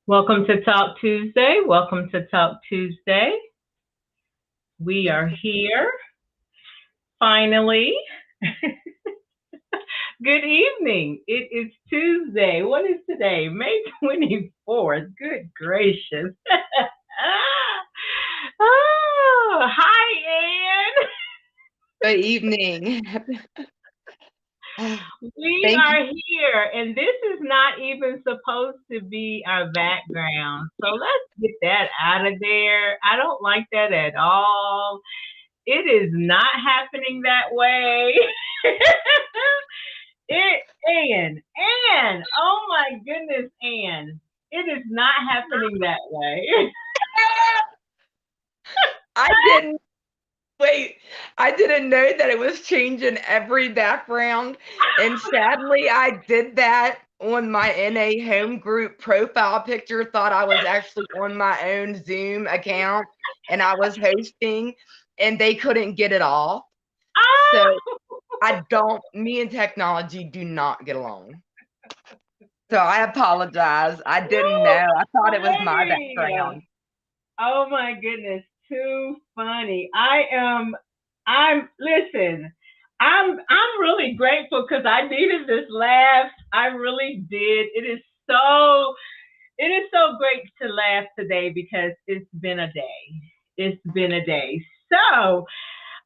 Welcome to Talk Tuesday. Welcome to Talk Tuesday. We are here finally. Good evening. It is Tuesday. What is today? May 24th. Good gracious. Oh, hi, Good evening. Ann. We Thank you. are here, and this is not even supposed to be our background. So let's get that out of there. I don't like that at all. It is not happening that way. it Ann, oh my goodness, Ann. It is not happening that way. I didn't wait. I didn't know that it was changing every background. And sadly, I did that on my NA home group profile picture, thought I was actually on my own Zoom account and I was hosting, and they couldn't get it off. So me and technology do not get along. So I apologize. I didn't know. I thought it was my Funny. background. Oh my goodness, too funny. Listen, I'm really grateful because I needed this laugh. I really did. It is so great to laugh today because it's been a day. It's been a day. So,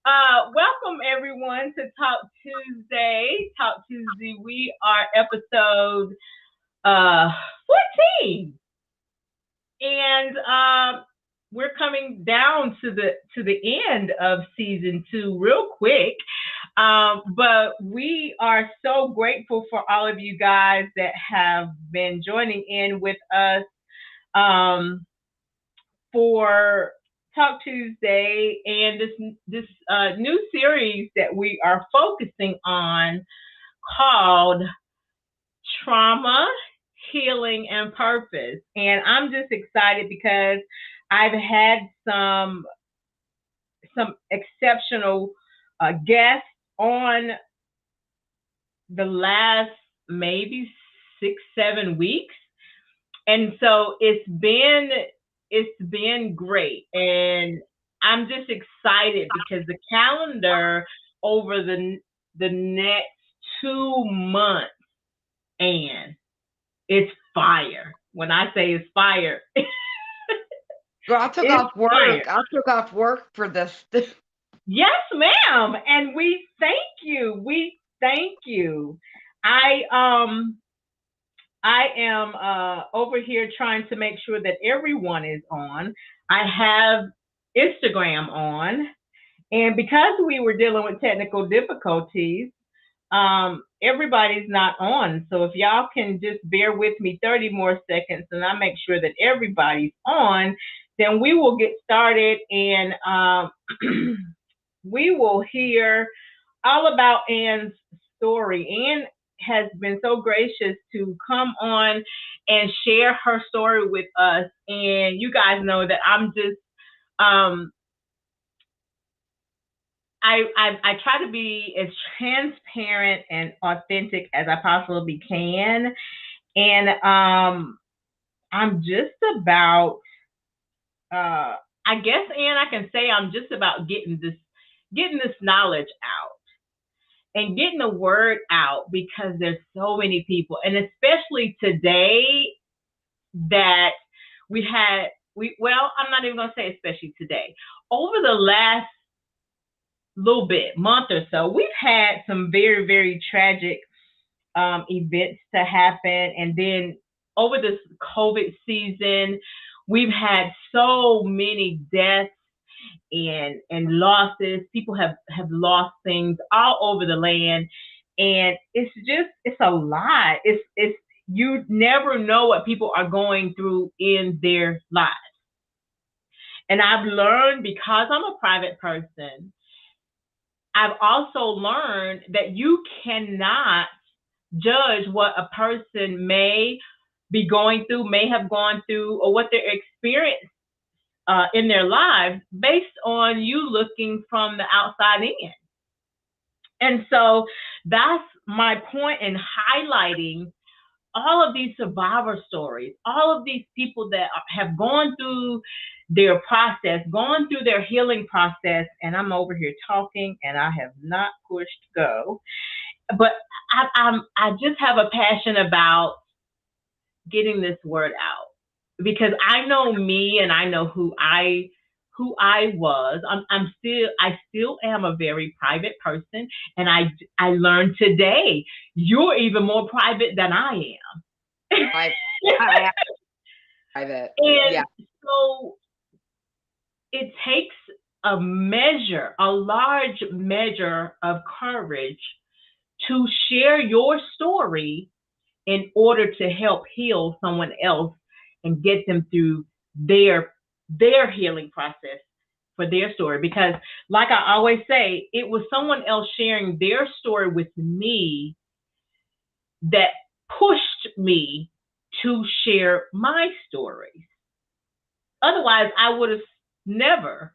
welcome everyone to Talk Tuesday. Talk Tuesday. We are episode 14, and we're coming down to the end of season 2 real quick. But we are so grateful for all of you guys that have been joining in with us for Talk Tuesday and this new series that we are focusing on called Trauma, Healing, and Purpose. And I'm just excited because I've had some exceptional guests on the last maybe 6-7 weeks, and so it's been great, and I'm just excited because the calendar over the next 2 months, and it's fire. When I say it's fire, Girl, I took it's off work. fire. I took off work for this. Yes, ma'am. And we thank you. We thank you. I um I am over here trying to make sure that everyone is on. I have Instagram on, and because we were dealing with technical difficulties, everybody's not on. So if y'all can just bear with me 30 more seconds and I make sure that everybody's on, then we will get started, and we will hear all about Ann's story. Ann has been so gracious to come on and share her story with us. And you guys know that I'm just um I try to be as transparent and authentic as I possibly can. And I'm just about I guess, Ann, I can say I'm just about getting this knowledge out and getting the word out because there's so many people, and especially today that I'm not even going to say especially today. Over the last little bit, month or so, we've had some very, very tragic events to happen. And then over this COVID season, we've had so many deaths and losses. People have lost things all over the land, and it's a lot. It's you never know what people are going through in their lives. And I've learned, because I'm a private person, I've also learned that you cannot judge what a person may be going through, may have gone through, or what their experience in their lives based on you looking from the outside in. And so that's my point in highlighting all of these survivor stories, all of these people that have gone through their process, gone through their healing process, and I'm over here talking and I have not pushed go. But I just have a passion about getting this word out because I know me and I know who I was. I still am a very private person, and I learned today you're even more private than I am. I am private. Yeah. And so it takes a large measure of courage to share your story in order to help heal someone else and get them through their healing process for their story. Because like I always say, it was someone else sharing their story with me that pushed me to share my stories. Otherwise I would have never,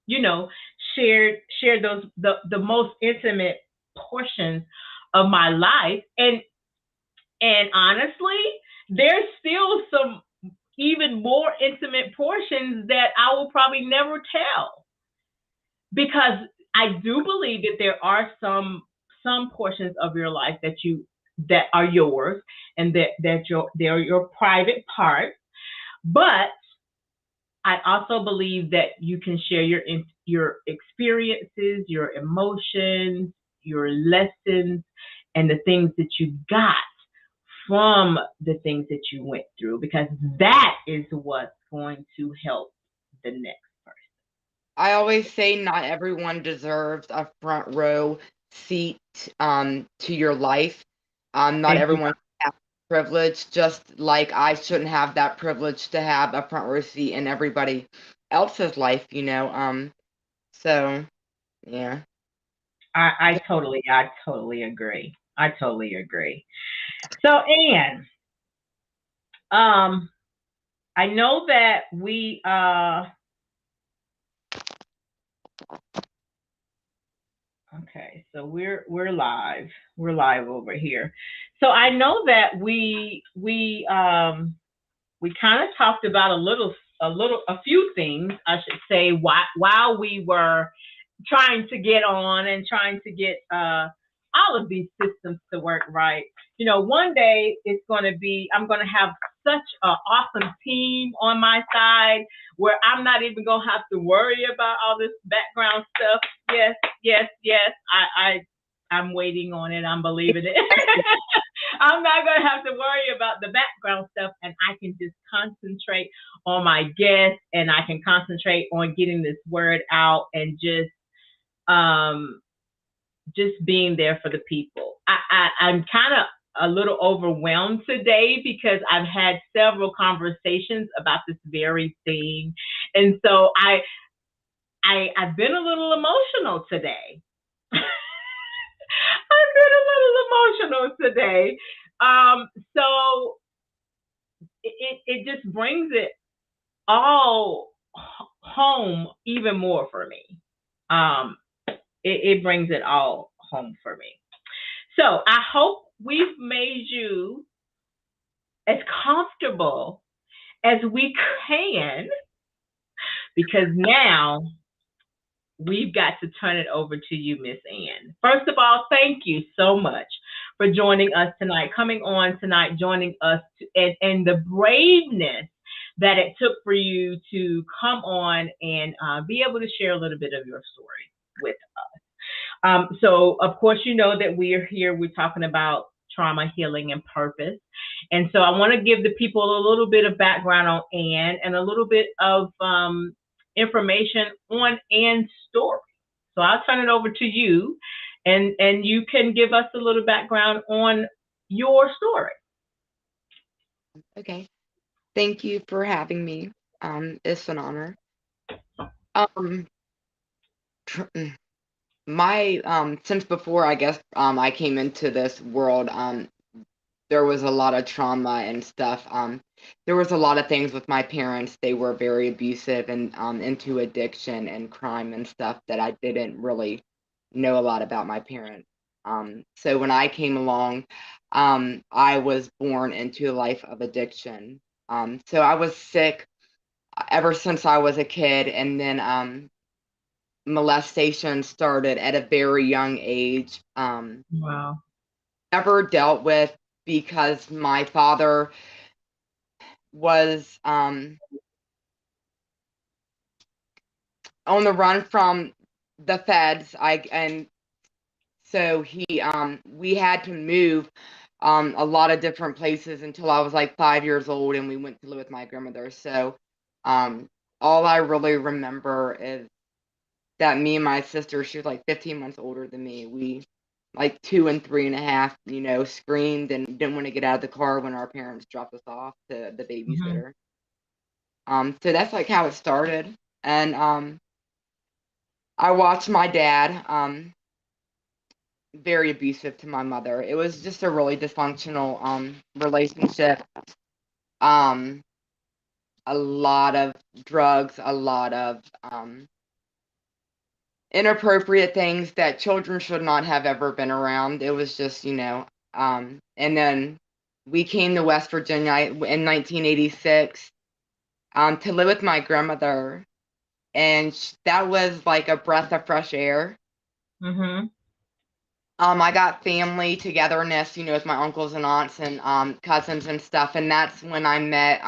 you know, shared those the most intimate portions of my life. And honestly, there's still some even more intimate portions that I will probably never tell because I do believe that there are some portions of your life that are yours and they're your private part. But I also believe that you can share your experiences, your emotions, your lessons, and the things that you got from the things that you went through, because that is what's going to help the next person. I always say not everyone deserves a front row seat to your life. Not Thank you. everyone has privilege, just like I shouldn't have that privilege to have a front row seat in everybody else's life, you know. So yeah. I totally agree. I totally agree. So Anne, I know that we okay, so we're live. We're live over here. So I know that we kind of talked about a few things, I should say, while we were trying to get on and trying to get all of these systems to work right. You know, one day I'm going to have such an awesome team on my side where I'm not even going to have to worry about all this background stuff. Yes, yes, yes. I'm waiting on it. I'm believing it. I'm not going to have to worry about the background stuff, and I can just concentrate on my guests, and I can concentrate on getting this word out and just being there for the people. I'm kind of a little overwhelmed today because I've had several conversations about this very thing, and so I've been a little emotional today. I've been a little emotional today. So it just brings it all home even more for me. It brings it all home for me. So I hope we've made you as comfortable as we can, because now we've got to turn it over to you, Miss Ann. First of all, thank you so much for joining us tonight, coming on tonight, joining us, and the braveness that it took for you to come on and be able to share a little bit of your story with us. So, of course, you know that we are here, we're talking about trauma, healing, and purpose. And so I want to give the people a little bit of background on Ann and a little bit of information on Ann's story. So I'll turn it over to you, and you can give us a little background on your story. Okay. Thank you for having me. It's an honor. Um, my since before I guess I came into this world, there was a lot of trauma and stuff. There was a lot of things with my parents. They were very abusive and into addiction and crime and stuff that I didn't really know a lot about my parents. So when I came along, I was born into a life of addiction. So I was sick ever since I was a kid, and then molestation started at a very young age. Wow. Never dealt with because my father was on the run from the feds. And so we had to move a lot of different places until I was like 5 years old, and we went to live with my grandmother. So um, all I really remember is that me and my sister, she was like 15 months older than me. We like 2 and 3.5, screamed and didn't want to get out of the car when our parents dropped us off to the Mm-hmm. babysitter. So that's like how it started. And I watched my dad very abusive to my mother. It was just a really dysfunctional relationship. Um, a lot of drugs, a lot of inappropriate things that children should not have ever been around. It was just, and then we came to West Virginia in 1986 to live with my grandmother, and that was like a breath of fresh air. Mm-hmm. I got family togetherness, with my uncles and aunts and cousins and stuff, and that's when I met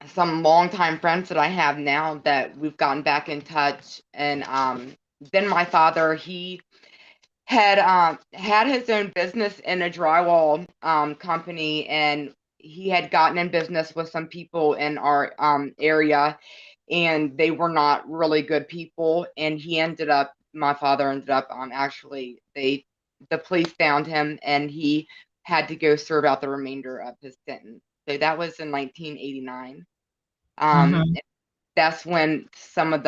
some longtime friends that I have now that we've gotten back in touch. And then my father, he had his own business in a drywall company, and he had gotten in business with some people in our area, and they were not really good people. And my father ended up actually the police found him, and he had to go serve out the remainder of his sentence. So that was in 1989. Mm-hmm. That's when some of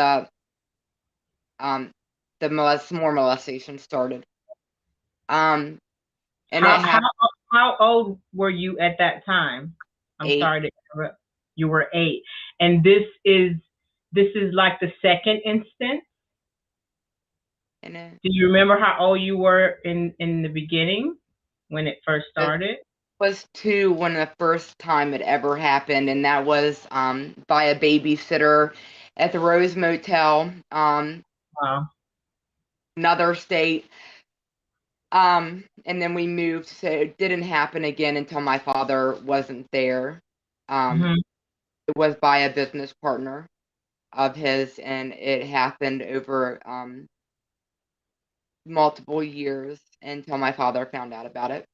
um more molestation started. Um, and it How how happened how old were you at that time? I'm eight, sorry to interrupt. You were 8, and this is like the second instance. and Do you remember how old you were in the beginning when it first it started? was two when the first time it ever happened, and that was by a babysitter at the Rose Motel, Wow. another state. And then we moved, so it didn't happen again until my father wasn't there. Mm-hmm. It was by a business partner of his, and it happened over multiple years until my father found out about it.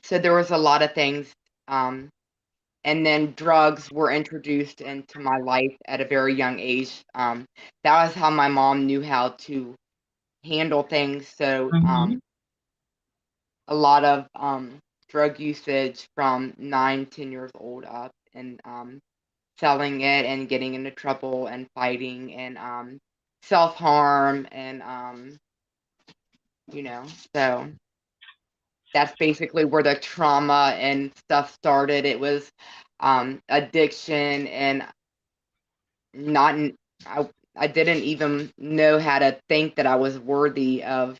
So there was a lot of things. And then drugs were introduced into my life at a very young age. That was how my mom knew how to handle things. So Mm-hmm. a lot of drug usage from 9, 10 years old up, and selling it and getting into trouble and fighting and self-harm and so that's basically where the trauma and stuff started. It was addiction, and not I, I didn't even know how to think that I was worthy of,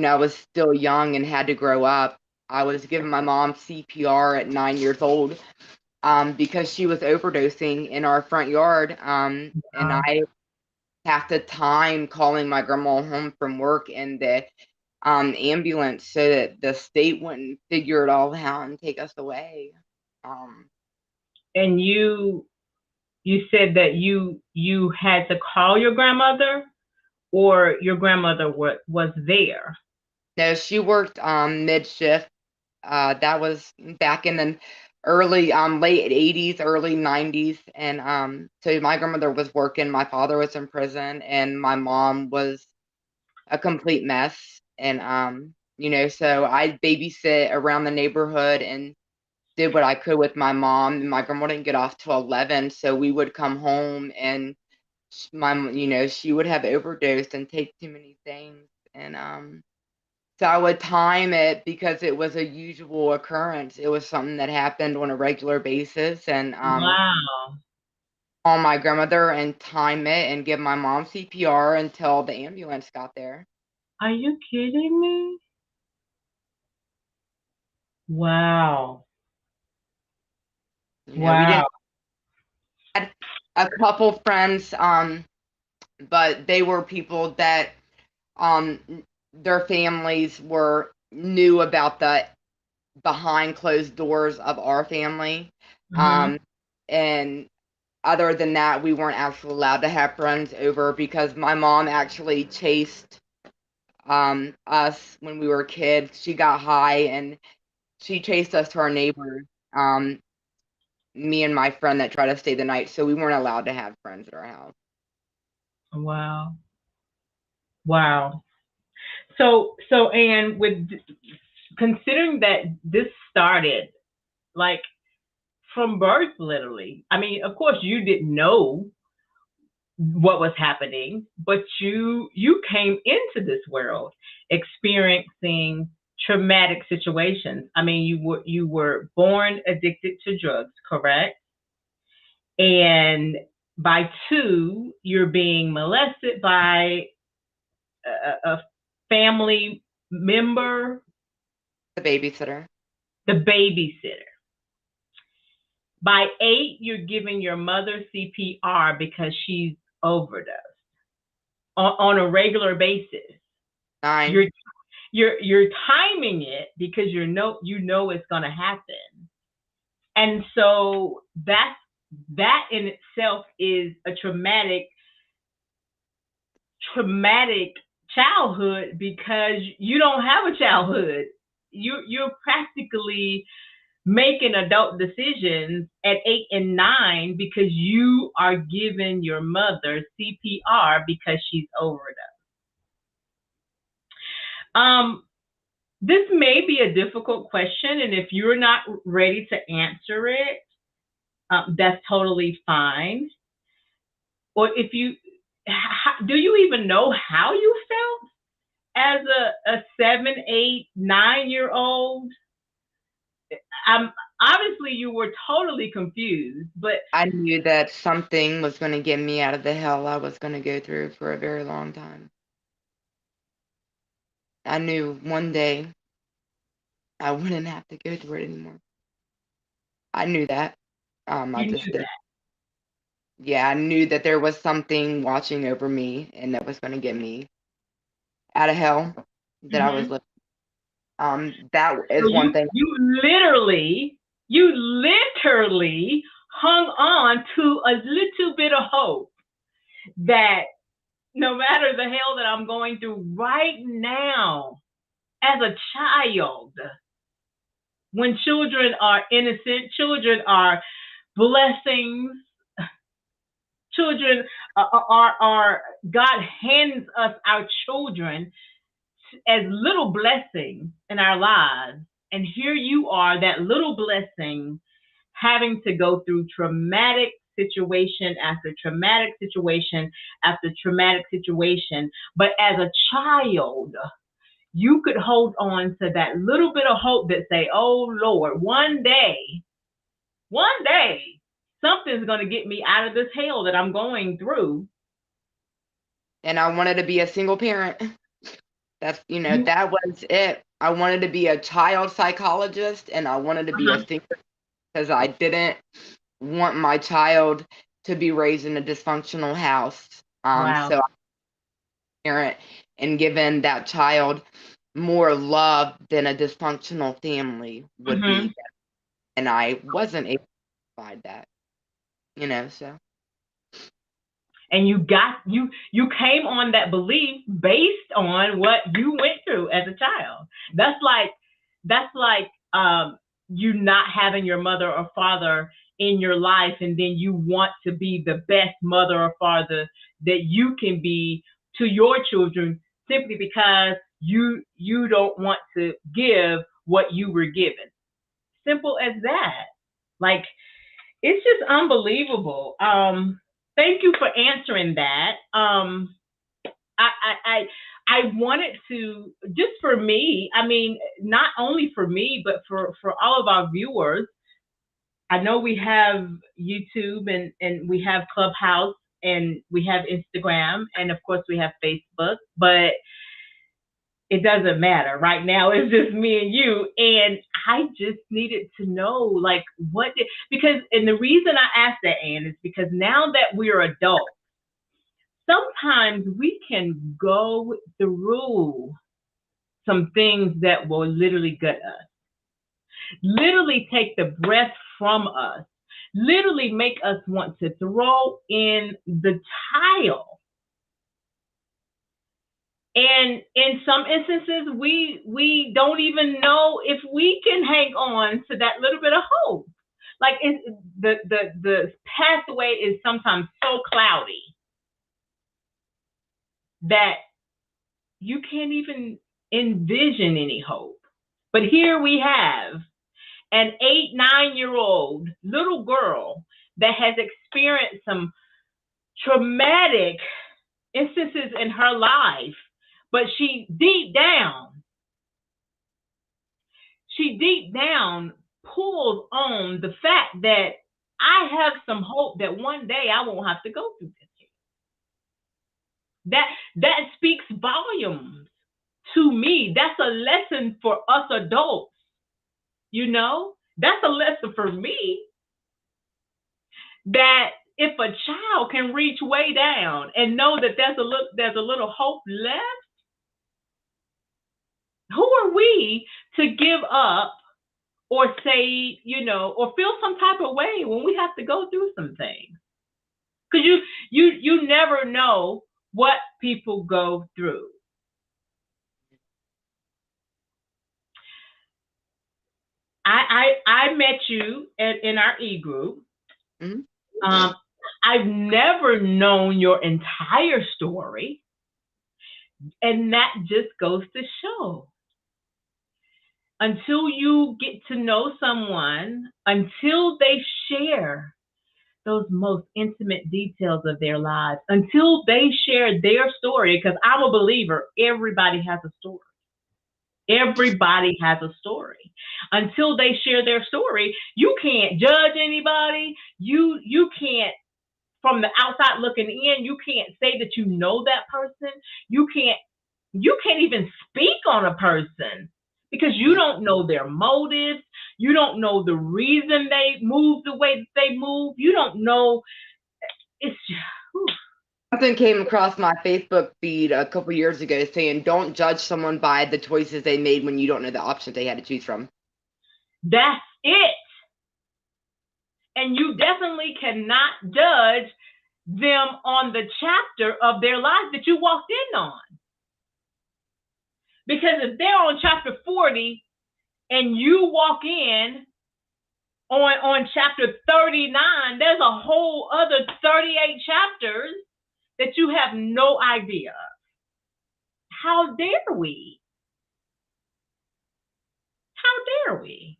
I was still young and had to grow up. I was giving my mom CPR at 9 years old because she was overdosing in our front yard, and Wow. I half the time calling my grandma home from work and the ambulance so that the state wouldn't figure it all out and take us away. Um, And you said that you had to call your grandmother, or your grandmother was there. no, she worked mid shift. That was back in the late 80s, early 90s, and so my grandmother was working. My father was in prison, and my mom was a complete mess. And so I babysit around the neighborhood and did what I could with my mom. And my grandma didn't get off till 11, so we would come home, and she would have overdosed and take too many things. And so I would time it because it was a usual occurrence. It was something that happened on a regular basis, and Wow. call my grandmother and time it and give my mom CPR until the ambulance got there. Are you kidding me? Wow. You know, we Wow. didn't had a couple friends, but they were people that um their families were knew about the behind closed doors of our family. Mm-hmm. And other than that, we weren't actually allowed to have friends over because my mom actually chased us when we were kids. She got high and she chased us to our neighbors. Um, Me and my friend that tried to stay the night, so we weren't allowed to have friends at our house. Wow. Wow. So, and with considering that this started like from birth, literally. I mean, of course, you didn't know what was happening, but you came into this world experiencing traumatic situations. I mean, you were born addicted to drugs, correct? And by two, you're being molested by a family member, The babysitter. the babysitter. By eight, you're giving your mother CPR because she's overdosed on a regular basis. 9. You're you're timing it because you know it's going to happen, and so that in itself is a traumatic childhood because you don't have a childhood. You're practically making adult decisions at 8 and 9 because you are giving your mother CPR because she's overdosed. Um, this may be a difficult question, and if you're not ready to answer it, that's totally fine. Or if you do you even know how you felt as a 7, 8, 9 year old? Obviously you were totally confused, but I knew that something was going to get me out of the hell I was going to go through for a very long time. I knew one day I wouldn't have to go through it anymore. I knew that. I you just knew didn't. that. Yeah, I knew that there was something watching over me and that was going to get me out of hell that I was Mm-hmm. living. That So is one thing. you literally hung on to a little bit of hope that no matter the hell that I'm going through right now as a child, when children are innocent, children are blessings, children are God hands us our children as little blessings in our lives. And here you are, that little blessing, having to go through traumatic situation after traumatic situation after traumatic situation. But as a child, you could hold on to that little bit of hope that say, oh Lord, one day, something's going to get me out of this hell that I'm going through. And I wanted to be a single parent. You, That was it. I wanted to be a child psychologist and I wanted to be a uh-huh. thinker because I didn't want my child to be raised in a dysfunctional house. Wow. So I'm a parent and given that child more love than a dysfunctional family would Hmm. be. And I wasn't able to provide that, so. And you came on that belief based on what you went through as a child. That's like you not having your mother or father in your life, and then you want to be the best mother or father that you can be to your children simply because you don't want to give what you were given. Simple as that. Like, it's just unbelievable. Thank you for answering that. I, I, I, I wanted to, just for me, I mean, not only for me, but for all of our viewers. I know we have YouTube and we have Clubhouse and we have Instagram and of course we have Facebook, but it doesn't matter. Right now, it's just me and you. And I just needed to know, like, because, and the reason I asked that, Ann, is because now that we're adults, sometimes we can go through some things that will literally gut us, literally take the breath from us, literally make us want to throw in the towel. And in some instances, we don't even know if we can hang on to that little bit of hope. Like the pathway is sometimes so cloudy that you can't even envision any hope. But here we have an 8-9-year-old little girl that has experienced some traumatic instances in her life, but she deep down pulls on the fact that I have some hope that one day I won't have to go through this. That speaks volumes to me. That's a lesson for us adults. You know, that's a lesson for me, that if a child can reach way down and know that there's a little hope left, who are we to give up or say, you know, or feel some type of way when we have to go through some things? Because you never know what people go through. I met you in our E group. Mm-hmm. I've never known your entire story, and that just goes to show, until you get to know someone, until they share those most intimate details of their lives, until they share their story, because I'm a believer, everybody has a story. Everybody has a story. Until they share their story, you can't judge anybody. You can't, from the outside looking in, you can't say that you know that person. You can't even speak on a person because you don't know their motives. You don't know the reason they move the way that they move. You don't know. It's just, whew. Something came across my Facebook feed a couple years ago saying, don't judge someone by the choices they made when you don't know the options they had to choose from. That's it. And you definitely cannot judge them on the chapter of their life that you walked in on. Because if they're on chapter 40 and you walk in on chapter 39, there's a whole other 38 chapters that you have no idea of. How dare we? How dare we?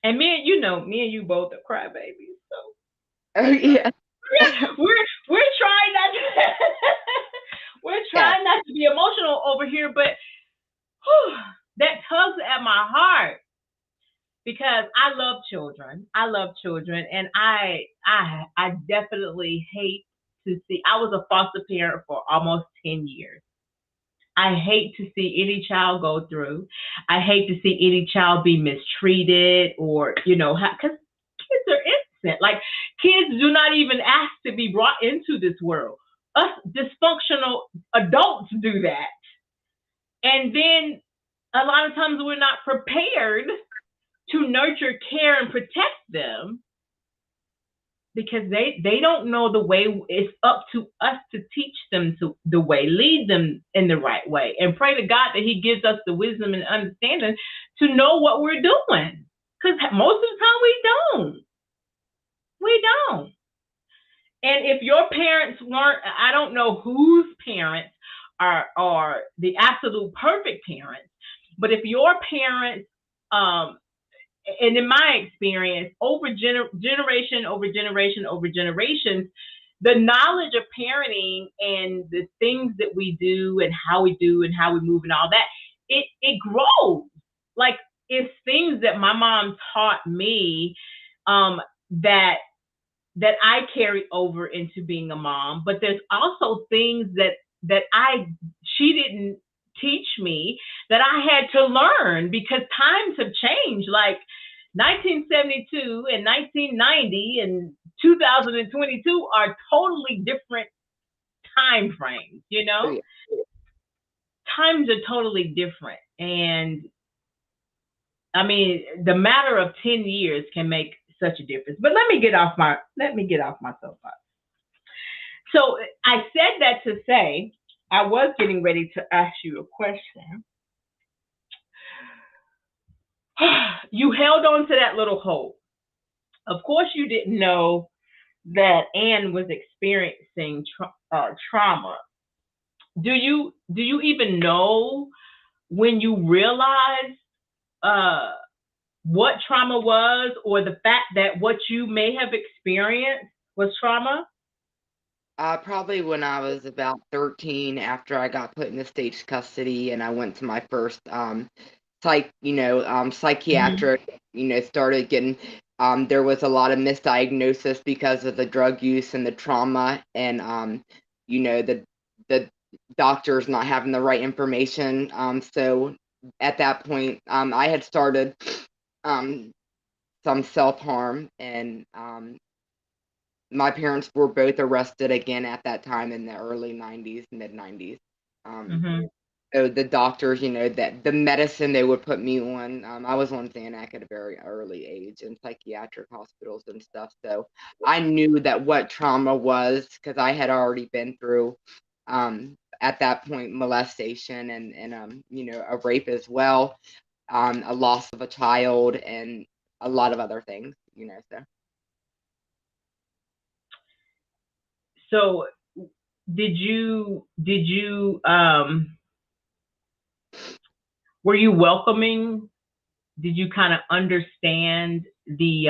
And me and you both are crybabies, so. Oh yeah. We're trying not to not to be emotional over here, but that tugs at my heart, because I love children. And I definitely hate to see. I was a foster parent for almost 10 years. I hate to see any child go through. I hate to see any child be mistreated, or, because kids are innocent. Like, kids do not even ask to be brought into this world. Us dysfunctional adults do that. And then a lot of times we're not prepared to nurture, care, and protect them, because they don't know the way. It's up to us to teach them the way, lead them in the right way, and pray to God that He gives us the wisdom and understanding to know what we're doing. Because most of the time we don't. And if your parents weren't, I don't know whose parents are the absolute perfect parents, but if your parents, and in my experience, over generation over generation over generations, the knowledge of parenting and the things that we do and how we move and all that, it grows. Like, it's things that my mom taught me that I carried over into being a mom, but there's also things that she didn't teach me that I had to learn because times have changed. Like 1972 and 1990 and 2022 are totally different time frames, you Oh, know? yeah. Times are totally different. And I mean, the matter of 10 years can make such a difference. But let me get off my soapbox. So I said that to say I was getting ready to ask you a question. You held on to that little hope. Of course, you didn't know that Anne was experiencing trauma. Do you even know when you realized uh, what trauma was, or the fact that what you may have experienced was trauma? Probably when I was about 13, after I got put into state custody, and I went to my first Mm-hmm. psychiatric, started getting, there was a lot of misdiagnosis because of the drug use and the trauma, and the doctors not having the right information. So at that point, I had started um some self harm, and my parents were both arrested again at that time in the early 90s, mid 90s. Um, Mm-hmm. so the doctors, that the medicine they would put me on, I was on Xanax at a very early age in psychiatric hospitals and stuff. So I knew that what trauma was, because I had already been through, at that point, molestation and a rape as well, a loss of a child, and a lot of other things. So. So did you were you welcoming? Did you kind of understand the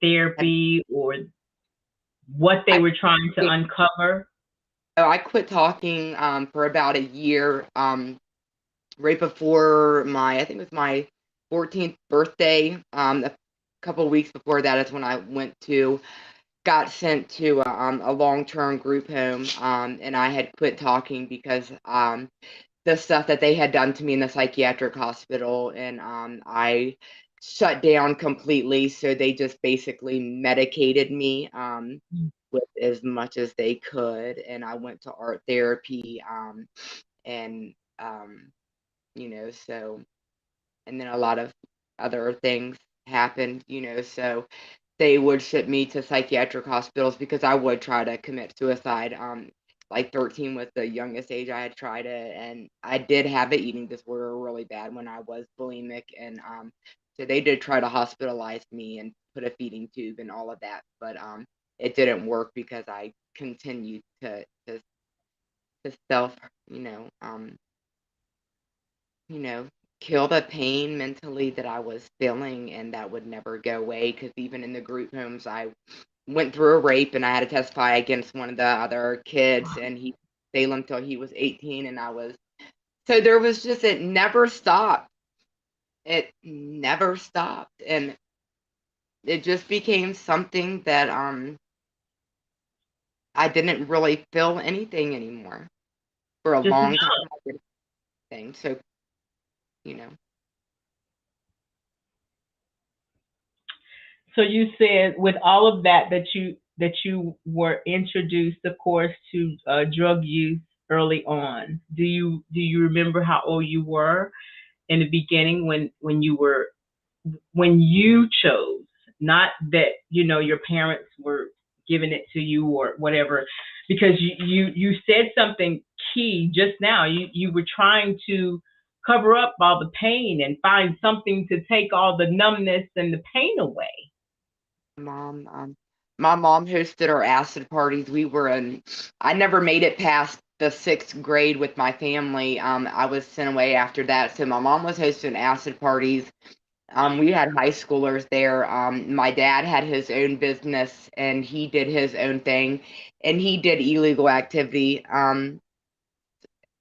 therapy or what they I were trying to uncover? So I quit talking for about a year, right before I think it was my 14th birthday. A couple of weeks before that is when got sent to a long-term group home, and I had quit talking because the stuff that they had done to me in the psychiatric hospital, and I shut down completely. So they just basically medicated me with as much as they could, and I went to art therapy, and so, and then a lot of other things happened. So they would ship me to psychiatric hospitals because I would try to commit suicide. Like 13 was the youngest age I had tried it, and I did have an eating disorder really bad when I was bulimic, and so they did try to hospitalize me and put a feeding tube and all of that, but it didn't work because I continued to self, you know, um, you know, kill the pain mentally that I was feeling, and that would never go away. Because even in the group homes, I went through a rape, and I had to testify against one of the other kids, and he stayed until he was 18, and I was so there was just it never stopped. It never stopped, and it just became something that I didn't really feel anything anymore for a Just long time. I didn't think so, you know. so you said with all of that you were introduced, of course, to drug use early on. Do you remember how old you were in the beginning when you chose, not that your parents were giving it to you or whatever, because you said something key just now. You were trying to cover up all the pain and find something to take all the numbness and the pain away. Mom, my mom hosted our acid parties. I never made it past the sixth grade with my family. I was sent away after that. So my mom was hosting acid parties. We had high schoolers there. My dad had his own business, and he did his own thing, and he did illegal activity.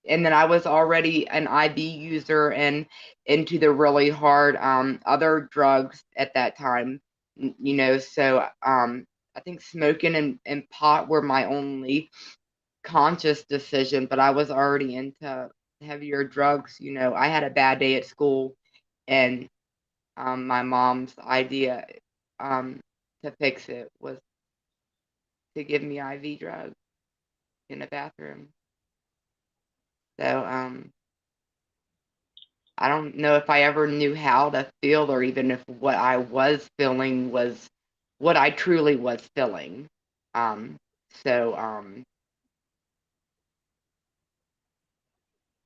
And then I was already an IB user and into the really hard other drugs at that time, so I think smoking and pot were my only conscious decision, but I was already into heavier drugs. You know, I had a bad day at school, and my mom's idea to fix it was to give me IV drugs in the bathroom. So I don't know if I ever knew how to feel, or even if what I was feeling was what I truly was feeling. So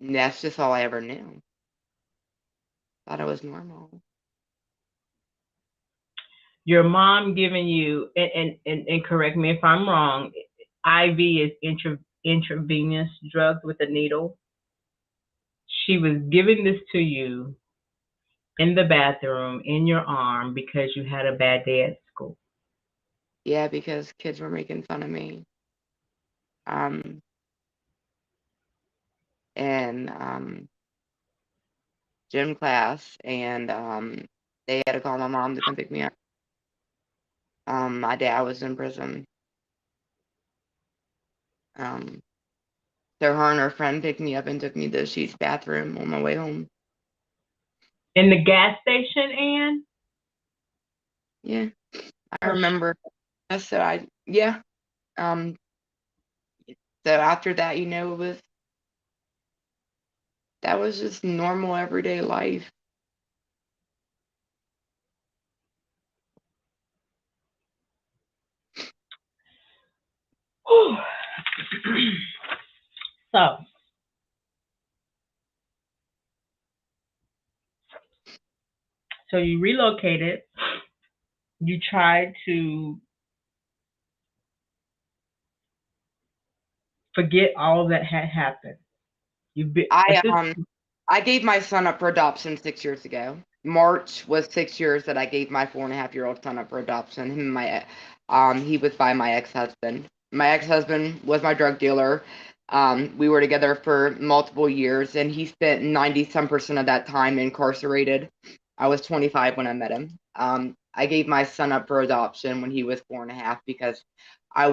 that's just all I ever knew. Thought it was normal. Your mom giving you, and correct me if I'm wrong, IV is intravenous drugs with a needle. She was giving this to you in the bathroom in your arm because you had a bad day at school. Yeah, because kids were making fun of me. In gym class, and they had to call my mom to come pick me up. My dad was in prison. So her and her friend picked me up and took me to the Sheets bathroom on my way home. In the gas station, Ann? Yeah, I remember. Yeah. Um, so after that, you know, that was just normal everyday life. So, you relocated. You tried to forget all that had happened. I gave my son up for adoption 6 years ago. March was 6 years that I gave my 4.5-year-old son up for adoption. He was by my ex-husband. My ex-husband was my drug dealer. We were together for multiple years, and he spent 90-some% of that time incarcerated. I was 25 when I met him. I gave my son up for adoption when he was 4.5 because I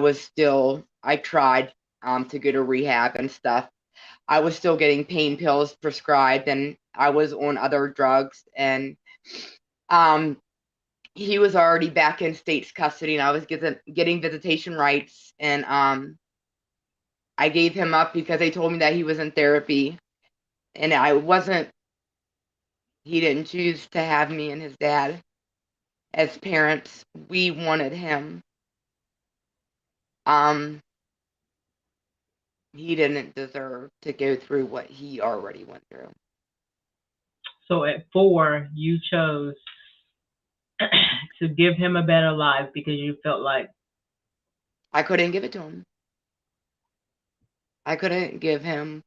tried to go to rehab and stuff. I was still getting pain pills prescribed, and I was on other drugs, and he was already back in state's custody, and I was getting visitation rights, and I gave him up because they told me that he was in therapy, and he didn't choose to have me and his dad as parents. We wanted him. He didn't deserve to go through what he already went through. So at 4, you chose to give him a better life because you felt like I couldn't give it to him. I couldn't give him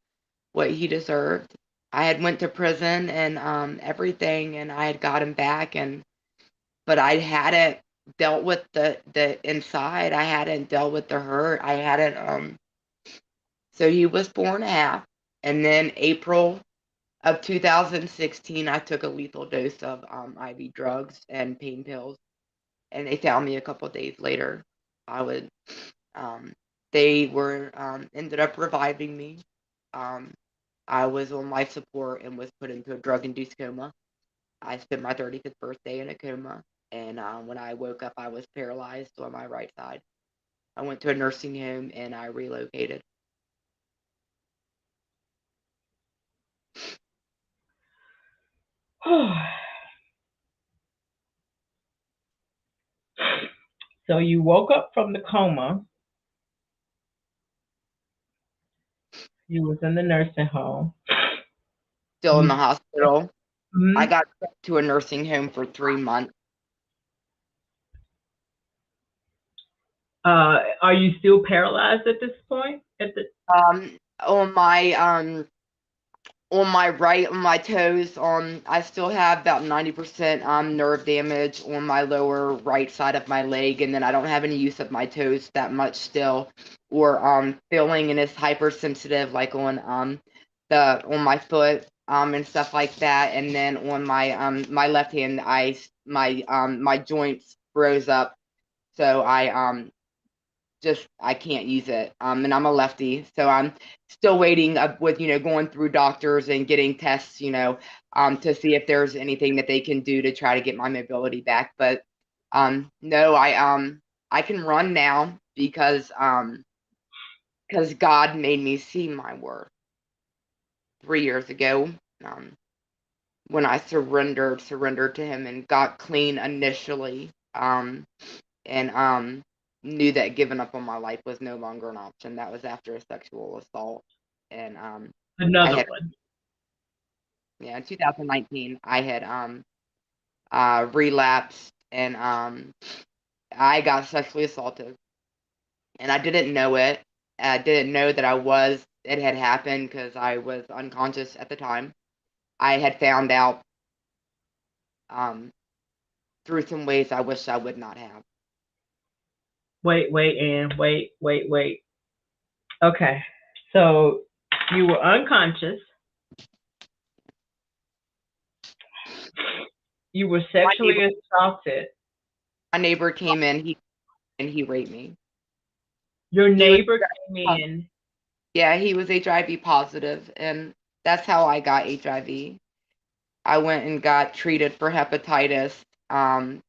what he deserved. I had went to prison and everything, and I had got him back, but I hadn't dealt with the inside. I hadn't dealt with the hurt. I hadn't. So he was 4.5, and then April of 2016, I took a lethal dose of IV drugs and pain pills, and they found me a couple of days later. They were ended up reviving me. I was on life support and was put into a drug-induced coma. I spent my 35th birthday in a coma, and when I woke up, I was paralyzed on my right side. I went to a nursing home, and I relocated. So you woke up from the coma. You was in the nursing home. Still in the hospital. Mm-hmm. I got sent to a nursing home for 3 months. Are you still paralyzed at this point? On my right, on my toes, I still have about 90% nerve damage on my lower right side of my leg, and then I don't have any use of my toes that much still, or feeling, and it's hypersensitive, like on my foot, and stuff like that. And then on my left hand, my joints froze up, so I just I can't use it. And I'm a lefty, so I'm still waiting with going through doctors and getting tests, to see if there's anything that they can do to try to get my mobility back. But no, I can run now because God made me see my worth 3 years ago. When I surrendered to him and got clean initially, and knew that giving up on my life was no longer an option. That was after a sexual assault, and Another one. Yeah, in 2019, I had relapsed, and I got sexually assaulted, and I didn't know it. I didn't know that it had happened because I was unconscious at the time. I had found out through some ways I wish I would not have. Wait, Ann. Wait. Okay. So you were unconscious. You were sexually assaulted. My neighbor came in, he raped me. Your neighbor came in. Yeah, he was HIV positive, and that's how I got HIV. I went and got treated for hepatitis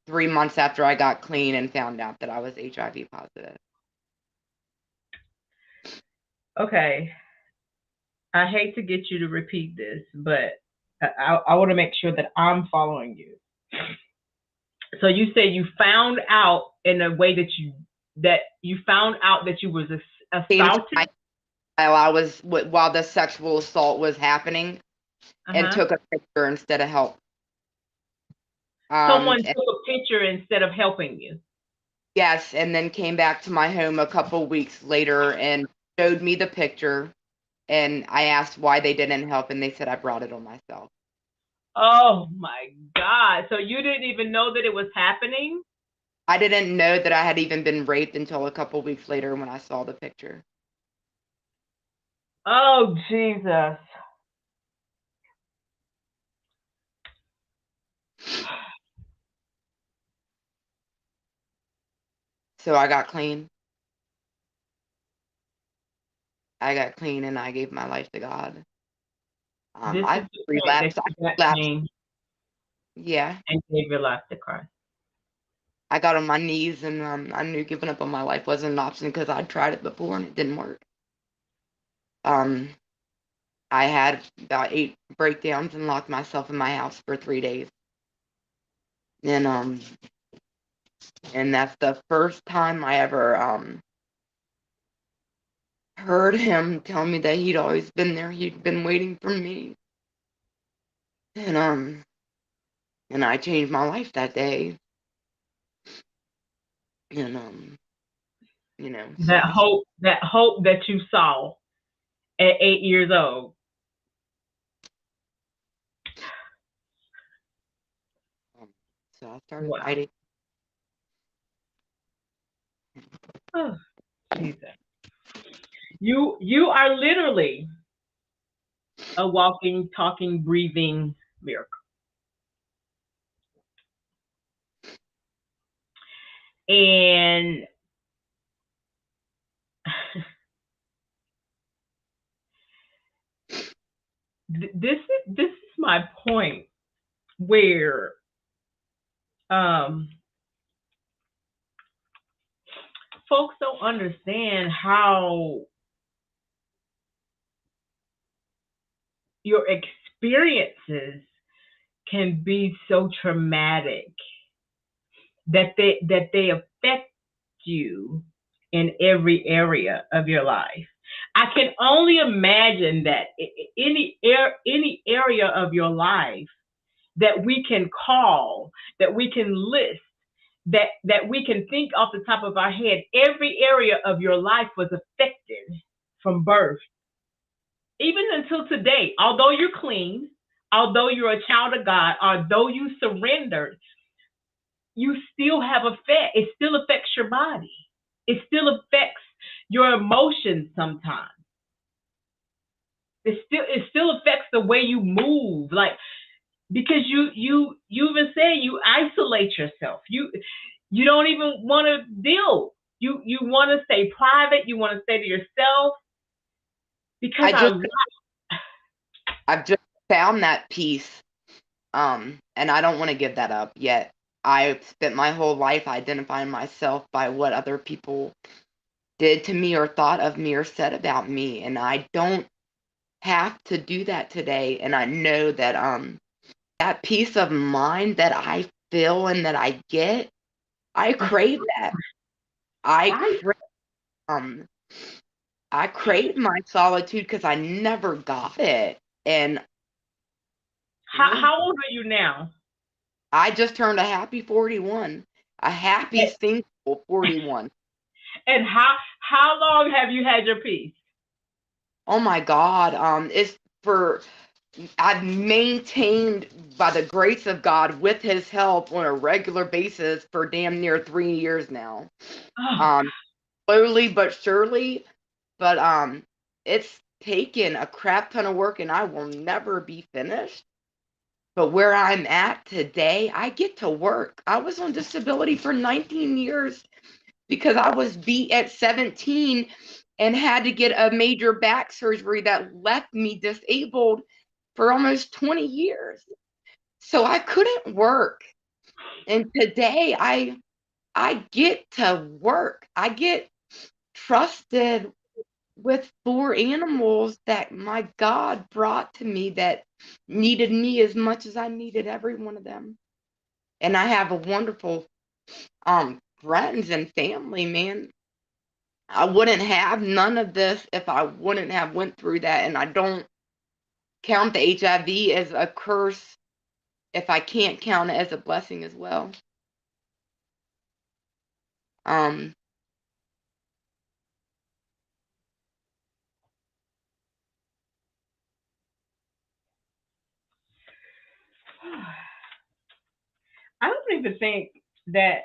3 months after I got clean and found out that I was HIV positive. Okay. I hate to get you to repeat this, but I want to make sure that I'm following you. So you say you found out in a way that you found out that you was assaulted while the sexual assault was happening, and took a picture instead of help. Someone took a picture instead of helping you. Yes, and then came back to my home a couple weeks later and showed me the picture, and I asked why they didn't help, and they said I brought it on myself. Oh my God. So you didn't even know that it was happening? I didn't know that I had even been raped until a couple weeks later when I saw the picture. Oh, Jesus. So I got clean. I got clean and I gave my life to God. I relapsed. Yeah. And gave your life to Christ. I got on my knees and I knew giving up on my life wasn't an option because I'd tried it before and it didn't work. I had about 8 breakdowns and locked myself in my house for 3 days. And that's the first time I ever heard him tell me that he'd always been there. He'd been waiting for me. And I changed my life that day. And that hope that you saw at 8 years old. So I started fighting. Oh, Jesus. You are literally a walking, talking, breathing miracle. And this is my point where folks don't understand how your experiences can be so traumatic that they affect you in every area of your life. I can only imagine that any area of your life that we can call, that we can list, that we can think off the top of our head, every area of your life was affected from birth, even until today. Although you're clean, although you're a child of God, although you surrendered, you still have effect. It still affects your body. It still affects your emotions sometimes. It still affects the way you move, like, because you even say you isolate yourself. You don't even want to deal You want to stay private. You want to stay to yourself because I've just found that peace. And I don't want to give that up yet. I spent my whole life identifying myself by what other people did to me or thought of me or said about me, and I don't have to do that today. And I know that that peace of mind that I feel and that I get, I crave that. I crave um I crave my solitude because I never got it. And how old are you now? I just turned a happy 41. A happy single 41. And how long have you had your peace? Oh my God. I've maintained by the grace of God with his help on a regular basis for damn near 3 years now. Oh. Slowly but surely, but it's taken a crap ton of work and I will never be finished. But where I'm at today, I get to work. I was on disability for 19 years because I was beat at 17 and had to get a major back surgery that left me disabled for almost 20 years. So I couldn't work. And today I get to work. I get trusted with 4 animals that my God brought to me that needed me as much as I needed every one of them. And I have a wonderful friends and family, man. I wouldn't have none of this if I wouldn't have went through that, and I don't count the HIV as a curse if I can't count it as a blessing as well. Um I don't even think that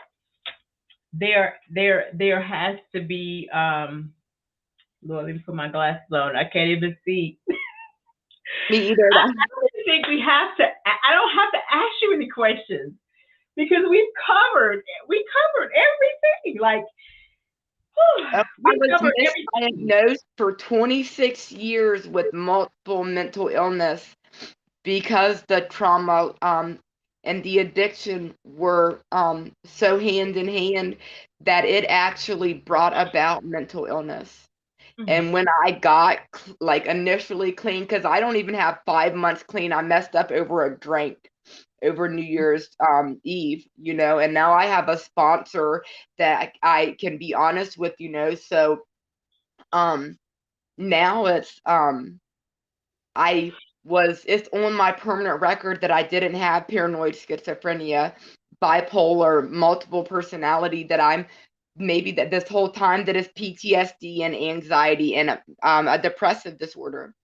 there has to be Lord, let me put my glasses on. I can't even see. Me either. I don't think we have to. I don't have to ask you any questions because we covered everything. Like I we was covered everything. misdiagnosed for 26 years with multiple mental illness because the trauma and the addiction were so hand in hand that it actually brought about mental illness. Mhm. And when I got like initially clean, because I don't even have 5 months clean, I messed up over a drink over New Year's Eve, and now I have a sponsor that I can be honest with, so um now it's on my permanent record that I didn't have paranoid schizophrenia, bipolar, multiple personality, that I'm maybe that this whole time that is PTSD and anxiety and a depressive disorder.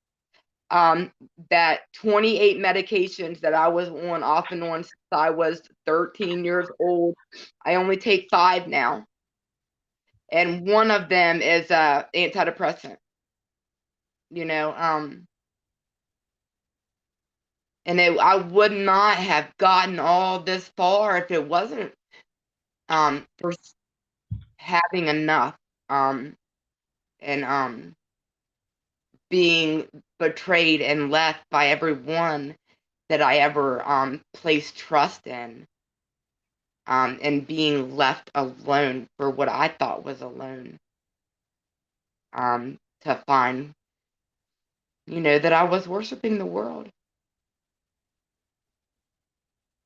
That 28 medications that I was on off and on since I was 13 years old, I only take 5 now. And one of them is antidepressant, you know, and I would not have gotten all this far if it wasn't for having enough and being betrayed and left by everyone that I ever placed trust in, and being left alone for what I thought was alone, to find, that I was worshiping the world.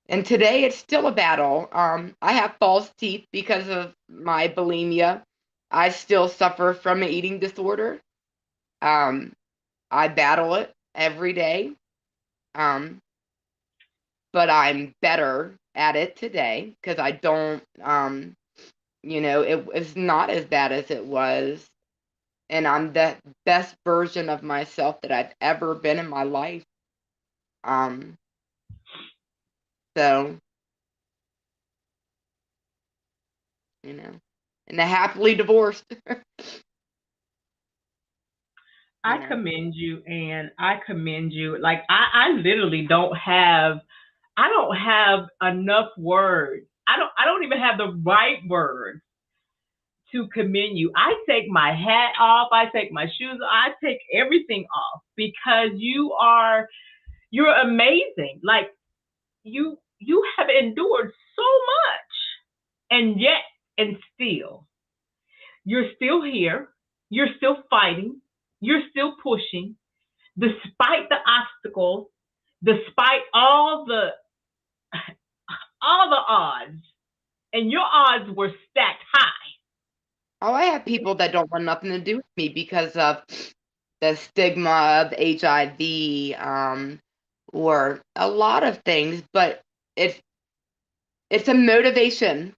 And today it's still a battle. I have false teeth because of my bulimia. I still suffer from an eating disorder. Um, I battle it every day. Um, but I'm better at it today because I don't, it was not as bad as it was. And I'm the best version of myself that I've ever been in my life. Um, so, and happily divorced. I commend you, and I commend you. Like I literally don't have. I don't have enough words. I don't even have the right words to commend you. I take my hat off. I take my shoes off. I take everything off because you're amazing. Like you have endured so much, and yet and still you're still here. You're still fighting. You're still pushing, despite the obstacles, despite all the odds, and your odds were stacked high. Oh, I have people that don't want nothing to do with me because of the stigma of HIV, or a lot of things, but it's a motivation,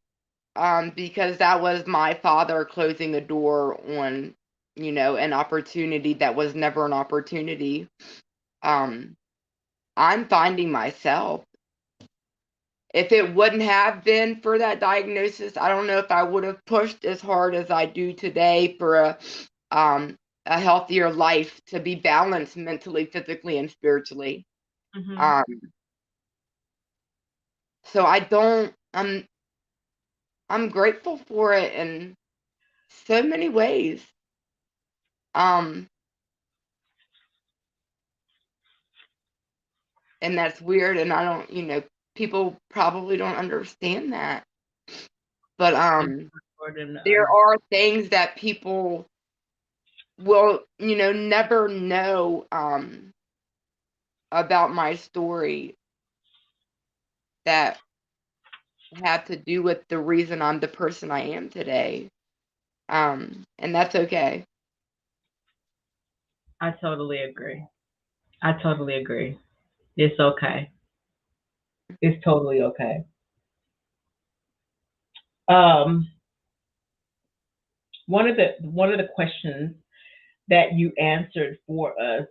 because that was my father closing a door on, an opportunity that was never an opportunity. Um, I'm finding myself. If it wouldn't have been for that diagnosis, I don't know if I would have pushed as hard as I do today for a healthier life, to be balanced mentally, physically, and spiritually. Mm-hmm. So I'm grateful for it in so many ways. And that's weird, and I don't, people probably don't understand that. But there are things that people will, never know about my story that have to do with the reason I'm the person I am today. And that's okay. I totally agree. It's okay. It's totally okay. One of the questions that you answered for us,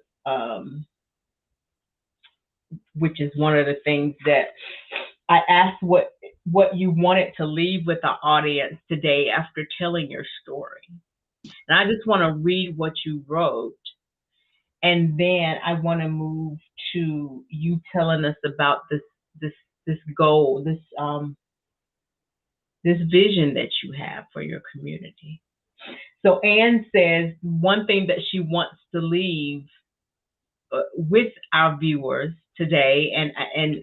which is one of the things that I asked, what you wanted to leave with the audience today after telling your story. And I just want to read what you wrote, and then I want to move to you telling us about this goal, this vision that you have for your community. So Anne says one thing that she wants to leave with our viewers today, and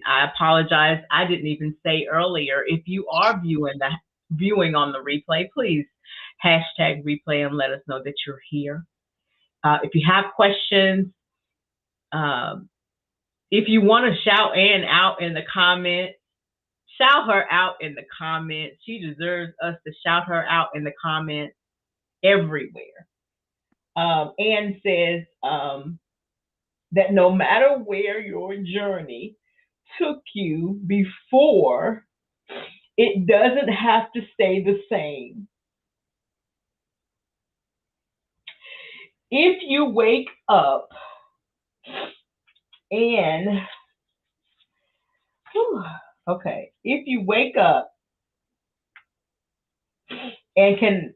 I apologize, I didn't even say earlier, if you are viewing on the replay, please hashtag replay and let us know that you're here. If you have questions, if you want to shout Ann out in the comments, shout her out in the comments. She deserves us to shout her out in the comments everywhere. Ann says that no matter where your journey took you before, it doesn't have to stay the same. If you wake up and if you wake up and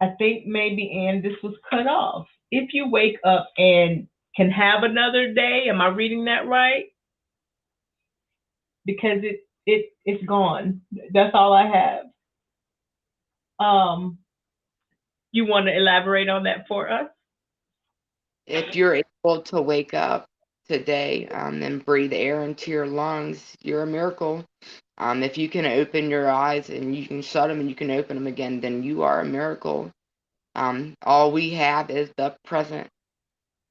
I think maybe Ann, this was cut off. If you wake up and can have another day, am I reading that right? Because it's gone. That's all I have. You want to elaborate on that for us? If you're able to wake up today and breathe air into your lungs, you're a miracle. If you can open your eyes and you can shut them and you can open them again, then you are a miracle. All we have is the present.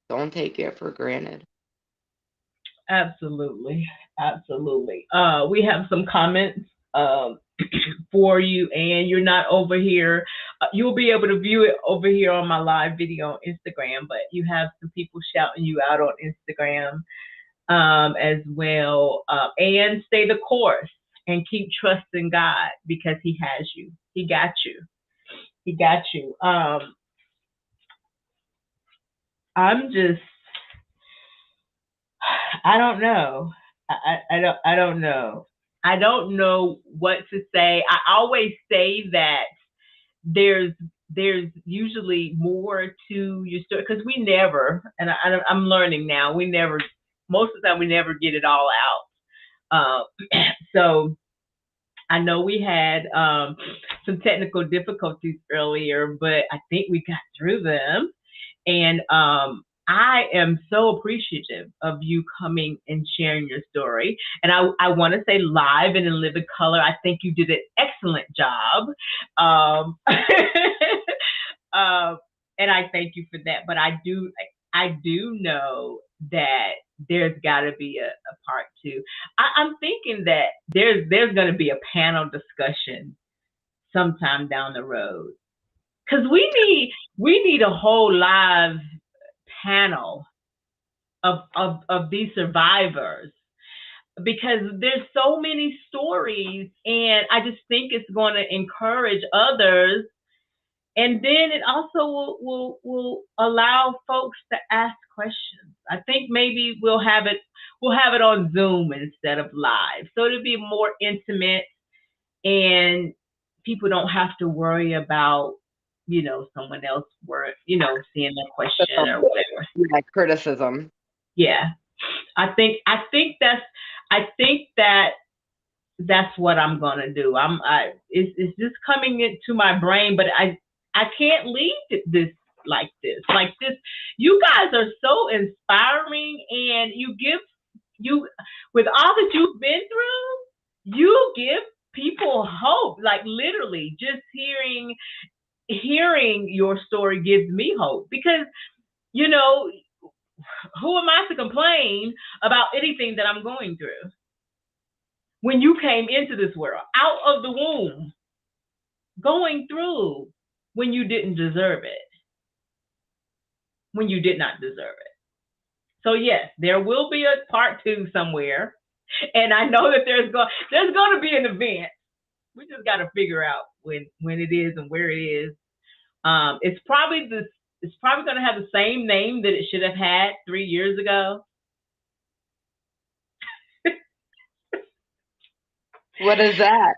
Don't take it for granted. Absolutely. We have some comments for you, and you're not over here. You'll be able to view it over here on my live video on Instagram, but you have some people shouting you out on Instagram as well. And stay the course and keep trusting God, because He has you. He got you. I'm just, I don't know. I don't know. I don't know what to say. I always say that there's usually more to your story, because we never, and I'm learning now, most of the time we never get it all out. So I know we had some technical difficulties earlier, but I think we got through them. And I am so appreciative of you coming and sharing your story. And I want to say live and in living color, I think you did an excellent job. Um, and I thank you for that. But I do know that there's got to be a part two. I'm thinking that there's going to be a panel discussion sometime down the road because we need a whole live panel of these survivors because there's so many stories and I just think it's going to encourage others and then it also will allow folks to ask questions. I think maybe we'll have it on Zoom instead of live. So it'll be more intimate and people don't have to worry about, someone else seeing the question or whatever. Yeah, criticism. Yeah. I think that's what I'm gonna do. It's just coming into my brain, but I can't leave this like this. Like this, you guys are so inspiring, and you with all that you've been through, you give people hope. Like literally, just hearing your story gives me hope because you know who am I to complain about anything that I'm going through? When you came into this world, out of the womb, going through when you didn't deserve it, when you did not deserve it. So yes, there will be a part two somewhere, and I know that there's going to be an event. We just got to figure out when it is and where it is. It's probably going to have the same name that it should have had 3 years ago. What is that?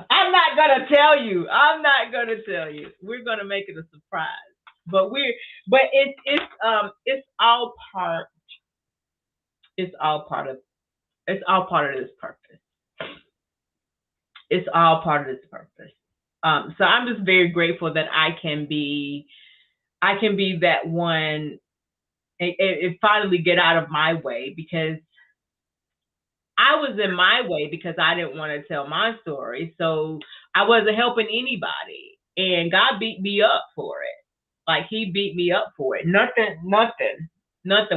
I'm not gonna tell you. We're gonna make it a surprise. But it's all part. It's all part of. It's all part of this purpose. It's all part of this purpose. So I'm just very grateful that I can be that one and finally get out of my way because I was in my way because I didn't want to tell my story. So I wasn't helping anybody. And God beat me up for it. Like he beat me up for it. Nothing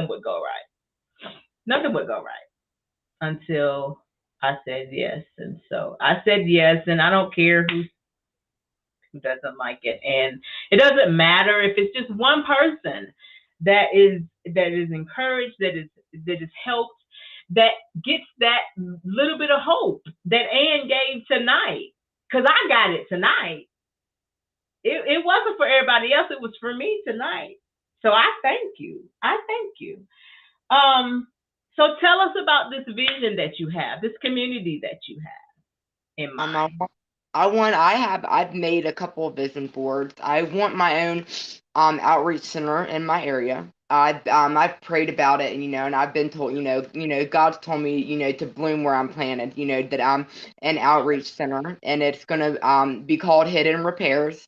would go right. Nothing would go right until I said yes. And so I said yes, and I don't care who doesn't like it. And it doesn't matter if it's just one person that is encouraged, that is helped, that gets that little bit of hope that Ann gave tonight. Because I got it tonight. It wasn't for everybody else, it was for me tonight. So I thank you. So tell us about this vision that you have, this community that you have in mind. I've made a couple of vision boards. I want my own outreach center in my area. I've prayed about it, and I've been told, God's told me, to bloom where I'm planted, that I'm an outreach center, and it's gonna be called Hidden Repairs.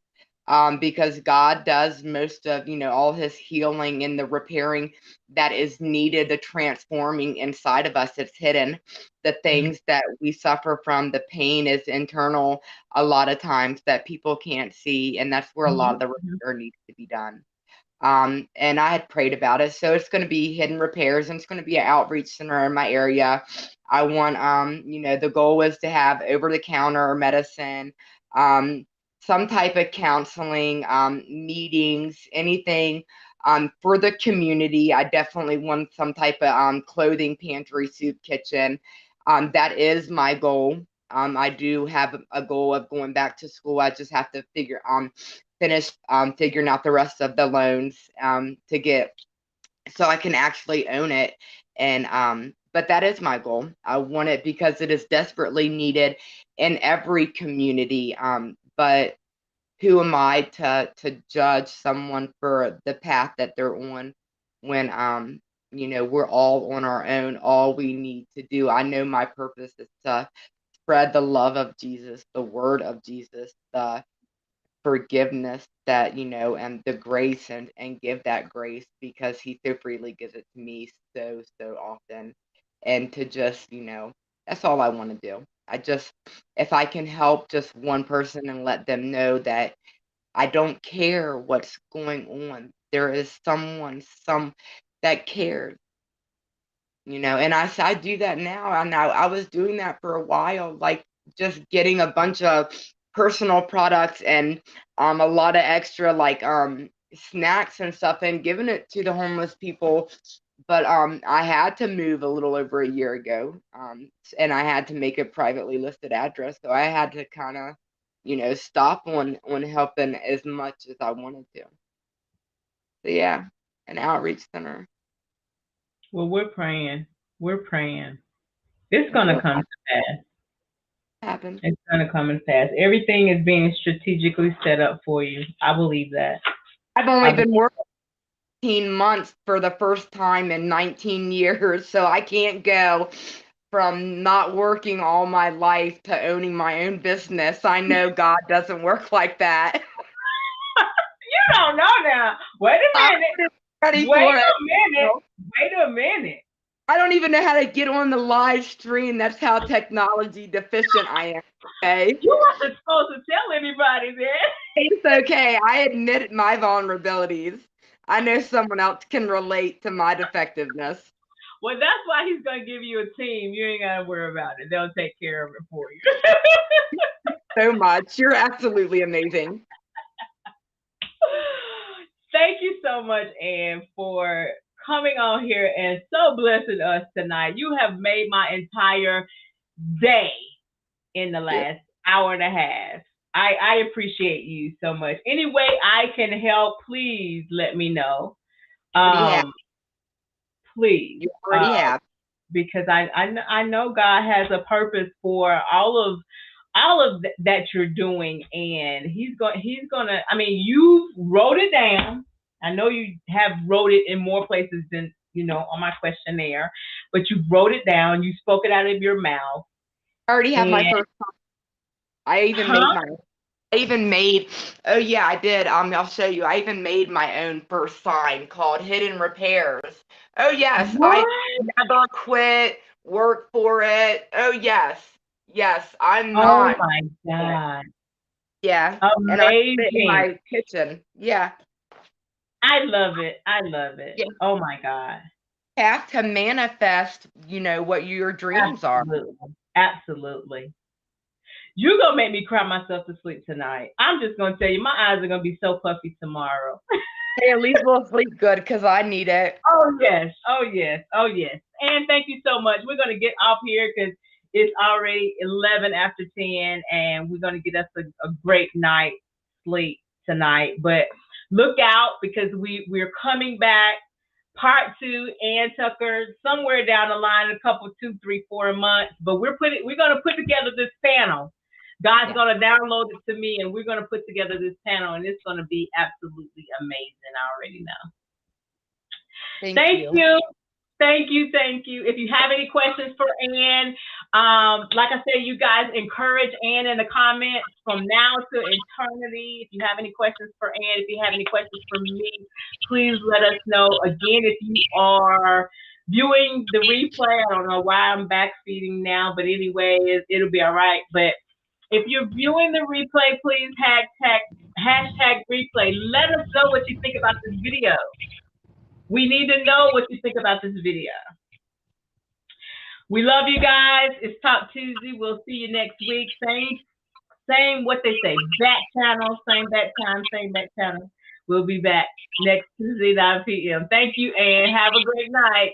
Because God does most of, all his healing and the repairing that is needed, the transforming inside of us. It's hidden. The things that we suffer from, the pain is internal a lot of times that people can't see. And that's where a lot of the repair needs to be done. And I had prayed about it. So it's going to be Hidden Repairs, and it's going to be an outreach center in my area. I want, the goal is to have over-the-counter medicine, some type of counseling, meetings, anything for the community. I definitely want some type of clothing pantry, soup kitchen. That is my goal. I do have a goal of going back to school. I just have to finish figuring out the rest of the loans to get so I can actually own it. And but that is my goal. I want it because it is desperately needed in every community. But who am I to judge someone for the path that they're on when we're all on our own. All we need to do, I know my purpose is to spread the love of Jesus, the word of Jesus, the forgiveness that, and the grace, and give that grace, because he so freely gives it to me so, so often. And to just, that's all I want to do. If I can help just one person and let them know that I don't care what's going on, there is someone that cares. And I do that now. And I was doing that for a while, like just getting a bunch of personal products and a lot of extra like snacks and stuff and giving it to the homeless people. But I had to move a little over a year ago, and I had to make a privately listed address, so I had to kind of stop on helping as much as I wanted to. So yeah, an outreach center. Well, we're praying. We're praying. It's gonna come to pass. Happen. It's gonna come to pass. Everything is being strategically set up for you. I believe that. I've only been working 18 months for the first time in 19 years, so I can't go from not working all my life to owning my own business. I know God doesn't work like that. You don't know now. Wait a minute. Wait a minute. I don't even know how to get on the live stream. That's how technology deficient I am. Okay. You weren't supposed to tell anybody that. It's okay. I admit my vulnerabilities. I know someone else can relate to my defectiveness. Well, that's why he's going to give you a team. You ain't got to worry about it. They'll take care of it for you. So much. You're absolutely amazing. Thank you so much, Ann, for coming on here and so blessing us tonight. You have made my entire day in the last hour and a half. I appreciate you so much. Any way I can help, please let me know. Please. You already have. Because I know God has a purpose for all of that you're doing, and he's gonna, I mean, you wrote it down. I know you have wrote it in more places than, on my questionnaire, but you wrote it down. You spoke it out of your mouth. I already have my first time. I even made, oh yeah, I did. I'll show you. I even made my own first sign called Hidden Repairs. Oh yes, what? I never quit, work for it. Oh yes, I'm not. Oh my God. Yeah. Amazing. And I sit in my kitchen. Yeah. I love it. Yeah. Oh my God. You have to manifest, what your dreams are. Absolutely. You're going to make me cry myself to sleep tonight. I'm just going to tell you, my eyes are going to be so puffy tomorrow. Hey, at least we'll sleep good because I need it. Oh, yes. And thank you so much. We're going to get off here because it's already 11 after 10, and we're going to get us a great night's sleep tonight. But look out, because we're coming back. Part 2, Ann Tucker, somewhere down the line, a couple, 2, 3, 4 months. But we're going to put together this panel. God's going to download it to me, and we're going to put together this panel, and it's going to be absolutely amazing. I already know. Thank you. If you have any questions for Ann, like I said, you guys encourage Ann in the comments from now to eternity. If you have any questions for Ann, if you have any questions for me, please let us know. Again, if you are viewing the replay, I don't know why I'm backfeeding now, but anyway, it'll be all right. But if you're viewing the replay, please hashtag replay. Let us know what you think about this video. We need to know what you think about this video. We love you guys. It's Talk Tuesday. We'll see you next week. Same what they say. Back channel, same back time, same back channel. We'll be back next Tuesday, 9 p.m. Thank you, and have a great night.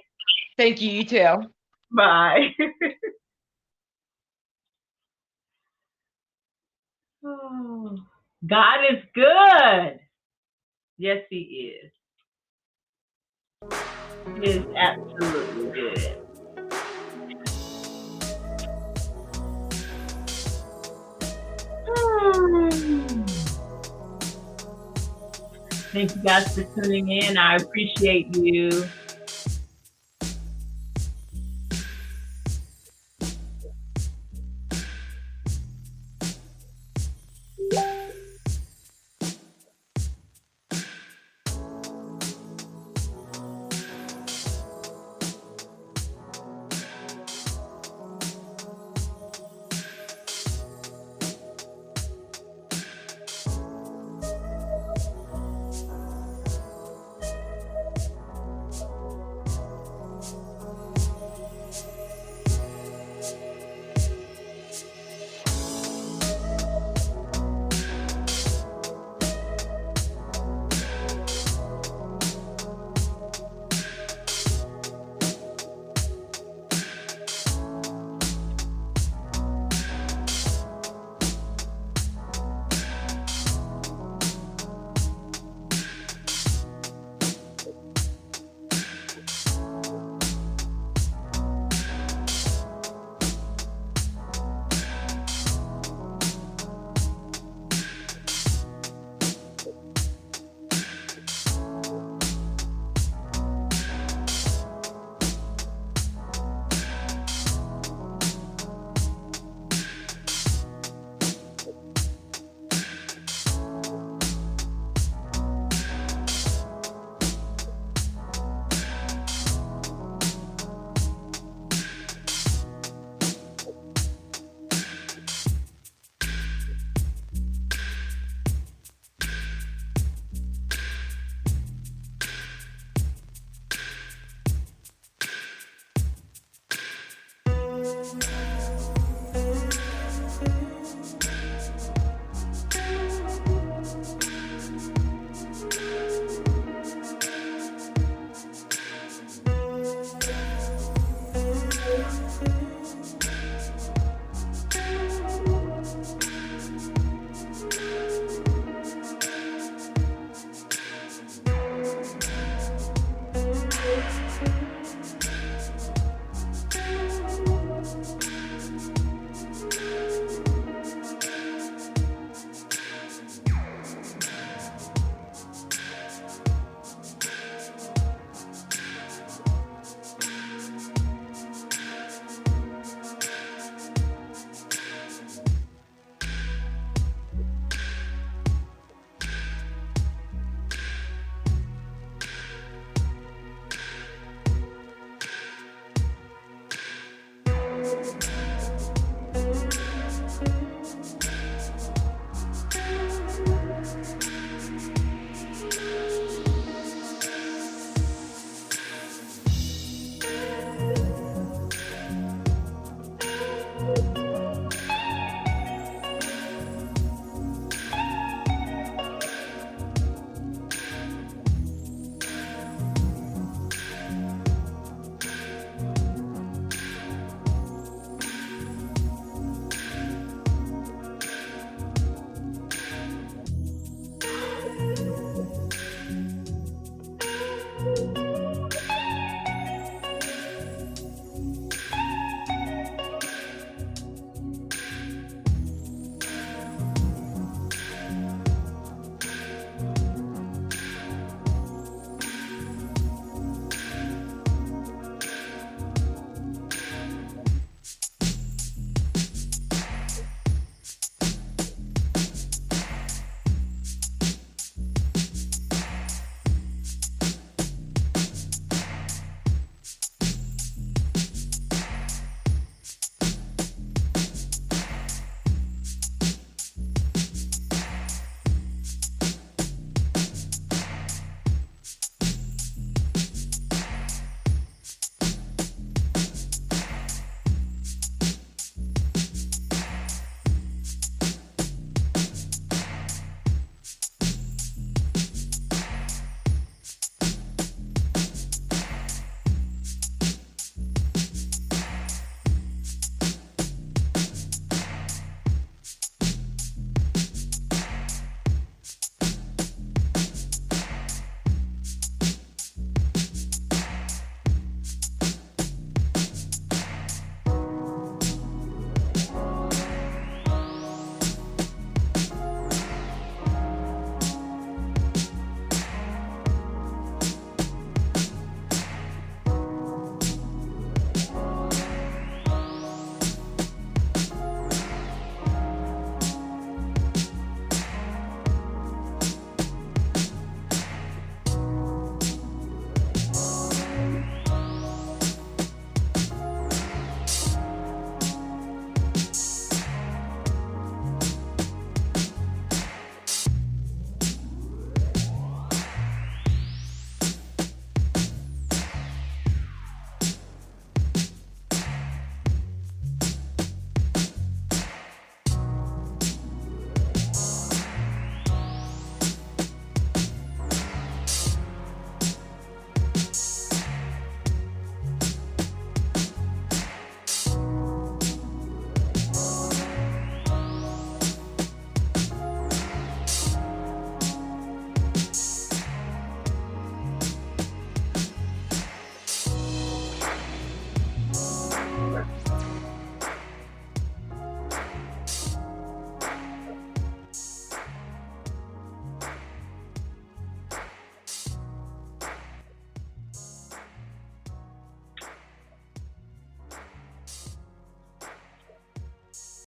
Thank you, you too. Bye. God is good. Yes, he is. He is absolutely good. Thank you guys for tuning in. I appreciate you.